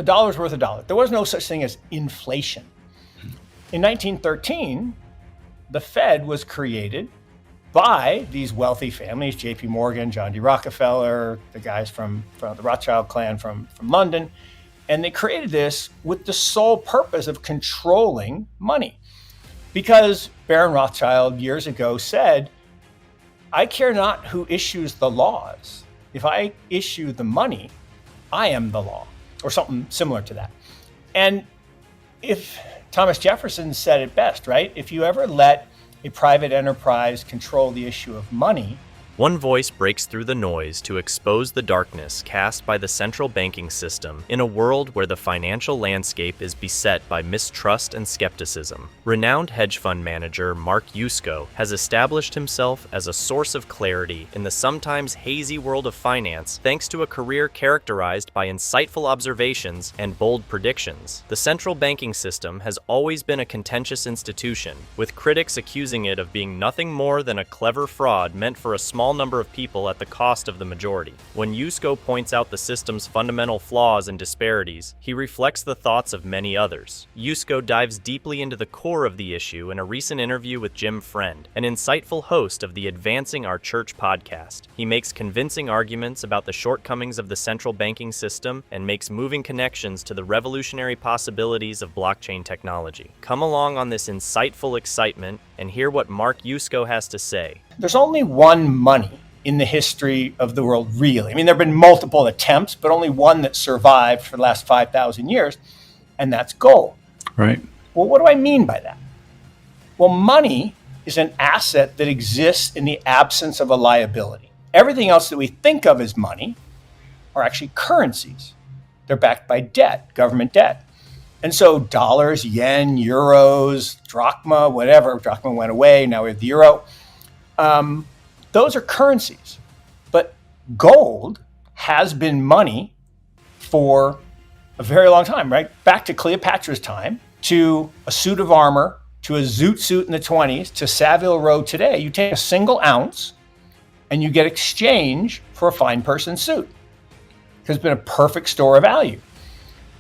a dollar's worth a dollar. There was no such thing as inflation. In 1913, the Fed was created by these wealthy families, J.P. Morgan, John D. Rockefeller, the guys from the Rothschild clan from London. And they created this with the sole purpose of controlling money. Because Baron Rothschild years ago said, I care not who issues the laws. If I issue the money, I am the law, or something similar to that. And if Thomas Jefferson said it best, right? If you ever let a private enterprise control the issue of money. One voice breaks through the noise to expose the darkness cast by the central banking system in a world where the financial landscape is beset by mistrust and skepticism. Renowned hedge fund manager Mark Yusko has established himself as a source of clarity in the sometimes hazy world of finance thanks to a career characterized by insightful observations and bold predictions. The central banking system has always been a contentious institution, with critics accusing it of being nothing more than a clever fraud meant for a small number of people at the cost of the majority. When Yusko points out the system's fundamental flaws and disparities, he reflects the thoughts of many others. Yusko dives deeply into the core of the issue in a recent interview with Jim Friend, an insightful host of the Advancing Our Church podcast. He makes convincing arguments about the shortcomings of the central banking system and makes moving connections to the revolutionary possibilities of blockchain technology. Come along on this insightful excitement and hear what Mark Yusko has to say. There's only one money in the history of the world, really. I mean, there have been multiple attempts, but only one that survived for the last 5,000 years, and that's gold. Right. Well, what do I mean by that? Well, money is an asset that exists in the absence of a liability. Everything else that we think of as money are actually currencies. They're backed by debt, government debt. And so dollars, yen, euros, drachma, whatever, drachma went away, now we have the euro. Those are currencies. But gold has been money for a very long time, right? Back to Cleopatra's time, to a suit of armor, to a zoot suit in the 20s, to Savile Row today. You take a single ounce and you get exchange for a fine person's suit. Because it's been a perfect store of value.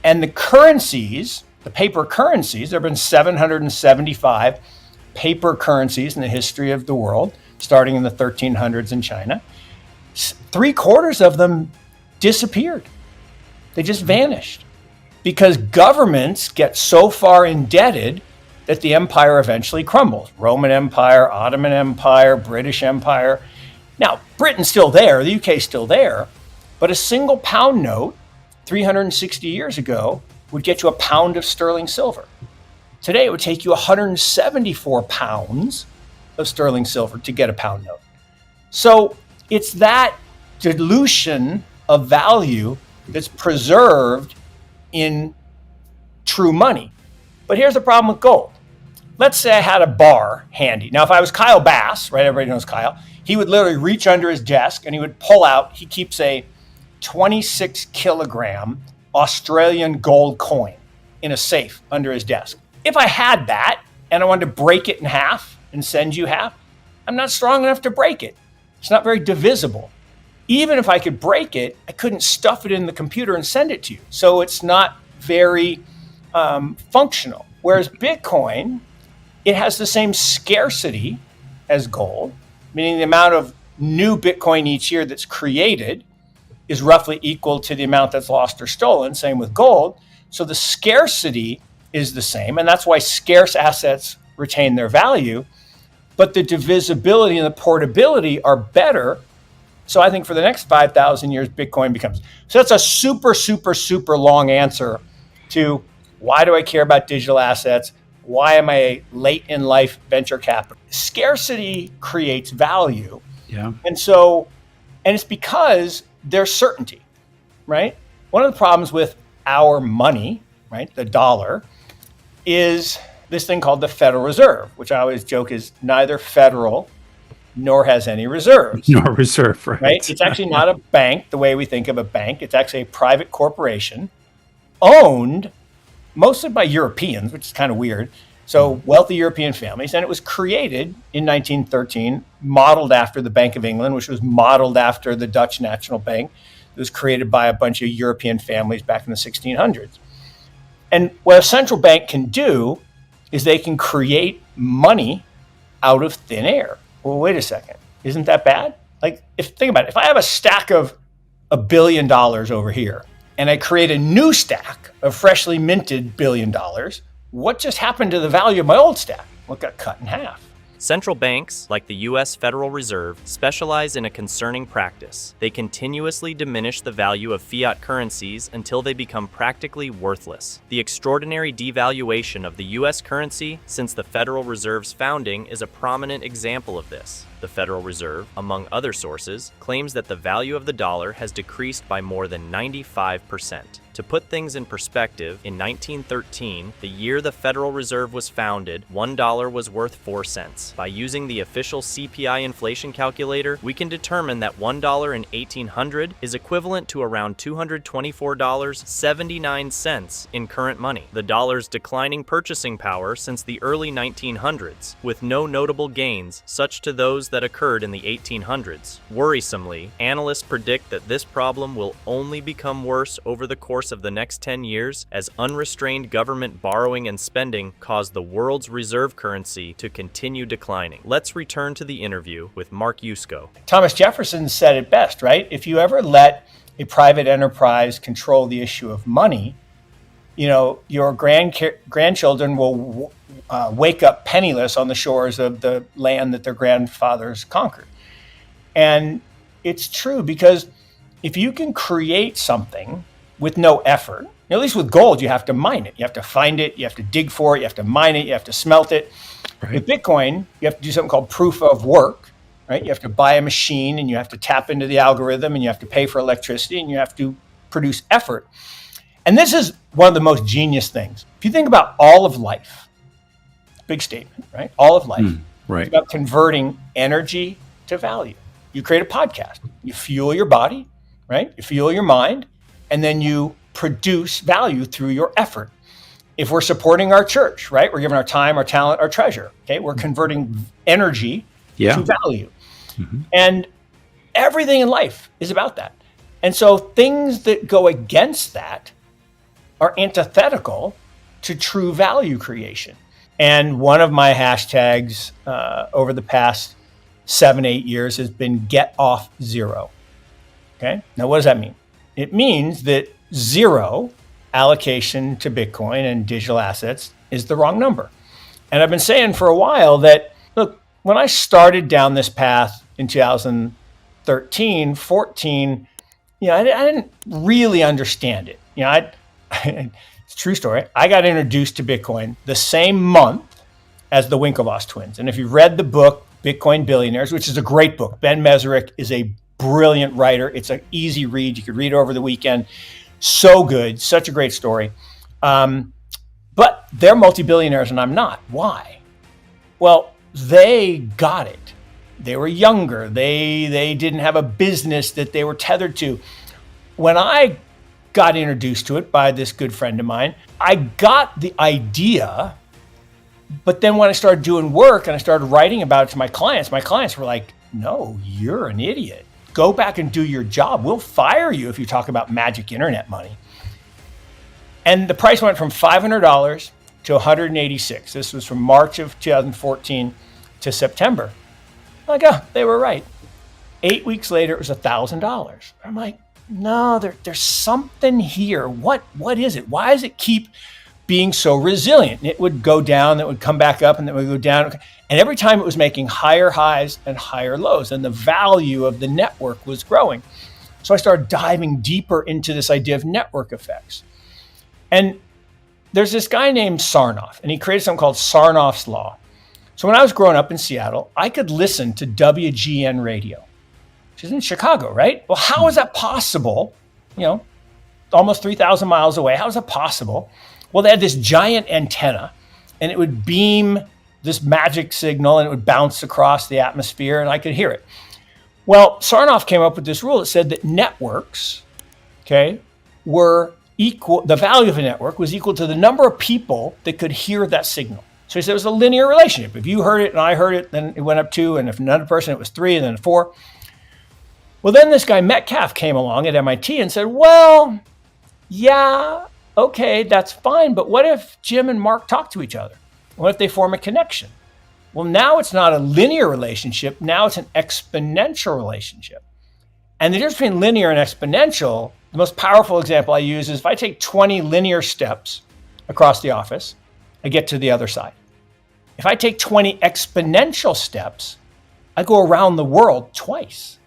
And the currencies, the paper currencies, there have been 775 paper currencies in the history of the world, starting in the 1300s in China. 3/4 of them disappeared. They just vanished because governments get so far indebted that the empire eventually crumbles. Roman Empire, Ottoman Empire, British Empire. Now, Britain's still there, the UK's still there, but a single pound note 360 years ago would get you a pound of sterling silver. Today, it would take you 174 pounds of sterling silver to get a pound note. So it's that dilution of value that's preserved in true money. But here's the problem with gold. Let's say I had a bar handy. Now, if I was Kyle Bass, right, everybody knows Kyle, he would literally reach under his desk and he would pull out, he keeps a 26 kilogram Australian gold coin in a safe under his desk. If I had that and I wanted to break it in half and send you half, I'm not strong enough to break it. It's not very divisible. Even if I could break it, I couldn't stuff it in the computer and send it to you. So it's not very functional. Whereas Bitcoin, it has the same scarcity as gold, meaning the amount of new Bitcoin each year that's created is roughly equal to the amount that's lost or stolen, same with gold. So the scarcity is the same, and that's why scarce assets retain their value, but the divisibility and the portability are better. So I think for the next 5,000 years, Bitcoin becomes. So that's a super, super, super long answer to why do I care about digital assets? Why am I a late in life venture capital? Scarcity creates value. Yeah. And it's because there's certainty, right? One of the problems with our money, right, the dollar, is this thing called the Federal Reserve, which I always joke is neither federal nor has any reserves. Nor reserve, right? It's actually not a bank the way we think of a bank. It's actually a private corporation owned mostly by Europeans, which is kind of weird. So wealthy European families. And it was created in 1913, modeled after the Bank of England, which was modeled after the Dutch National Bank. that was created by a bunch of European families back in the 1600s. And what a central bank can do is they can create money out of thin air. Well, wait a second. Isn't that bad? Like, think about it. If I have a stack of $1 billion over here and I create a new stack of freshly minted $1 billion, what just happened to the value of my old stack? Well, it got cut in half. Central banks, like the U.S. Federal Reserve, specialize in a concerning practice. They continuously diminish the value of fiat currencies until they become practically worthless. The extraordinary devaluation of the U.S. currency since the Federal Reserve's founding is a prominent example of this. The Federal Reserve, among other sources, claims that the value of the dollar has decreased by more than 95%. To put things in perspective, in 1913, the year the Federal Reserve was founded, $1 was worth 4 cents. By using the official CPI inflation calculator, we can determine that $1 in 1800 is equivalent to around $224.79 in current money. The dollar's declining purchasing power since the early 1900s, with no notable gains, such to those that occurred in the 1800s. Worrisomely, analysts predict that this problem will only become worse over the course of the next 10 years as unrestrained government borrowing and spending cause the world's reserve currency to continue declining. Let's return to the interview with Mark Yusko. Thomas Jefferson said it best, right? If you ever let a private enterprise control the issue of money, your grandchildren will wake up penniless on the shores of the land that their grandfathers conquered. And it's true, because if you can create something with no effort, at least with gold, you have to mine it. You have to find it. You have to dig for it. You have to mine it. You have to smelt it. Right. With Bitcoin, you have to do something called proof of work, right? You have to buy a machine and you have to tap into the algorithm and you have to pay for electricity and you have to produce effort. And this is one of the most genius things. If you think about all of life, big statement, right? All of life. Right. It's about converting energy to value. You create a podcast. You fuel your body, right? You fuel your mind, and then you produce value through your effort. If we're supporting our church, right? We're giving our time, our talent, our treasure. Okay, we're converting energy to value. Mm-hmm. And everything in life is about that. And so things that go against that are antithetical to true value creation. And one of my hashtags over the past 7-8 years has been get off zero. Okay, now what does that mean? It means that zero allocation to Bitcoin and digital assets is the wrong number. And I've been saying for a while that, look, when I started down this path in 2013, 14, I didn't really understand it. It's a true story. I got introduced to Bitcoin the same month as the Winklevoss twins. And if you've read the book, Bitcoin Billionaires, which is a great book, Ben Mesrick is a brilliant writer. It's an easy read. You could read it over the weekend. So good. Such a great story. But they're multi-billionaires and I'm not. Why? Well, they got it. They were younger. They didn't have a business that they were tethered to. When I got introduced to it by this good friend of mine, I got the idea, but then when I started doing work and I started writing about it to my clients were like, no, you're an idiot. Go back and do your job. We'll fire you if you talk about magic internet money. And the price went from $500 to $186. This was from March of 2014 to September. I'm like, they were right. 8 weeks later, it was $1,000. I'm like, no, there's something here. What is it? Why does it keep being so resilient? And it would go down, it would come back up, and then it would go down. And every time it was making higher highs and higher lows, and the value of the network was growing. So I started diving deeper into this idea of network effects. And there's this guy named Sarnoff, and he created something called Sarnoff's Law. So when I was growing up in Seattle, I could listen to WGN radio, which is in Chicago, right? Well, how is that possible? Almost 3,000 miles away. How is that possible? Well, they had this giant antenna, and it would beam this magic signal, and it would bounce across the atmosphere, and I could hear it. Well, Sarnoff came up with this rule that said that networks, were equal. The value of a network was equal to the number of people that could hear that signal. So he said it was a linear relationship. If you heard it and I heard it, then it went up 2, and if another person, it was 3, and then 4. Well, then this guy Metcalf came along at MIT and said, well, yeah, okay, that's fine. But what if Jim and Mark talk to each other? What if they form a connection? Well, now it's not a linear relationship. Now it's an exponential relationship. And the difference between linear and exponential, the most powerful example I use is if I take 20 linear steps across the office, I get to the other side. If I take 20 exponential steps, I go around the world twice.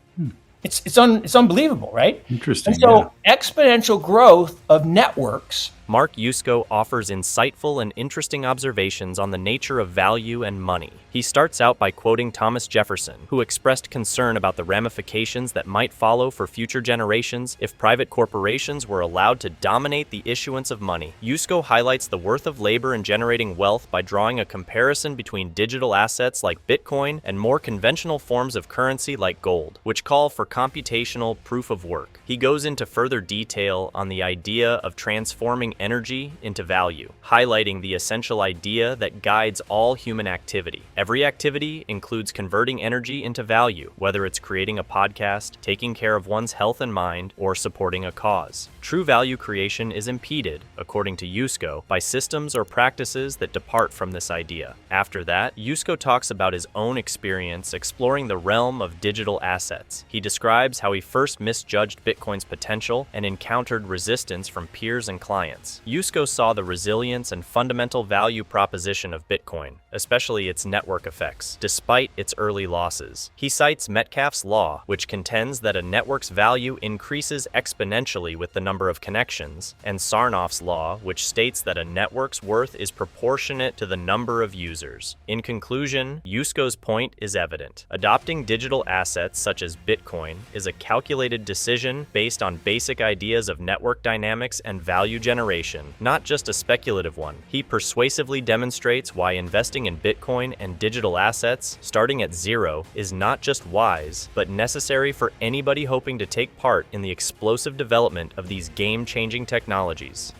It's unbelievable, right? Interesting. And so exponential growth of networks. Mark Yusko offers insightful and interesting observations on the nature of value and money. He starts out by quoting Thomas Jefferson, who expressed concern about the ramifications that might follow for future generations if private corporations were allowed to dominate the issuance of money. Yusko highlights the worth of labor in generating wealth by drawing a comparison between digital assets like Bitcoin and more conventional forms of currency like gold, which call for computational proof of work. He goes into further detail on the idea of transforming energy into value, highlighting the essential idea that guides all human activity. Every activity includes converting energy into value, whether it's creating a podcast, taking care of one's health and mind, or supporting a cause. True value creation is impeded, according to Yusko, by systems or practices that depart from this idea. After that, Yusko talks about his own experience exploring the realm of digital assets. He describes how he first misjudged Bitcoin's potential and encountered resistance from peers and clients. Yusko saw the resilience and fundamental value proposition of Bitcoin, especially its network effects, despite its early losses. He cites Metcalfe's law, which contends that a network's value increases exponentially with the number of connections, and Sarnoff's law, which states that a network's worth is proportionate to the number of users. In conclusion, Yusko's point is evident. Adopting digital assets such as Bitcoin is a calculated decision based on basic ideas of network dynamics and value generation, not just a speculative one. He persuasively demonstrates why investing in Bitcoin and digital assets, starting at zero, is not just wise, but necessary for anybody hoping to take part in the explosive development of these game-changing technologies.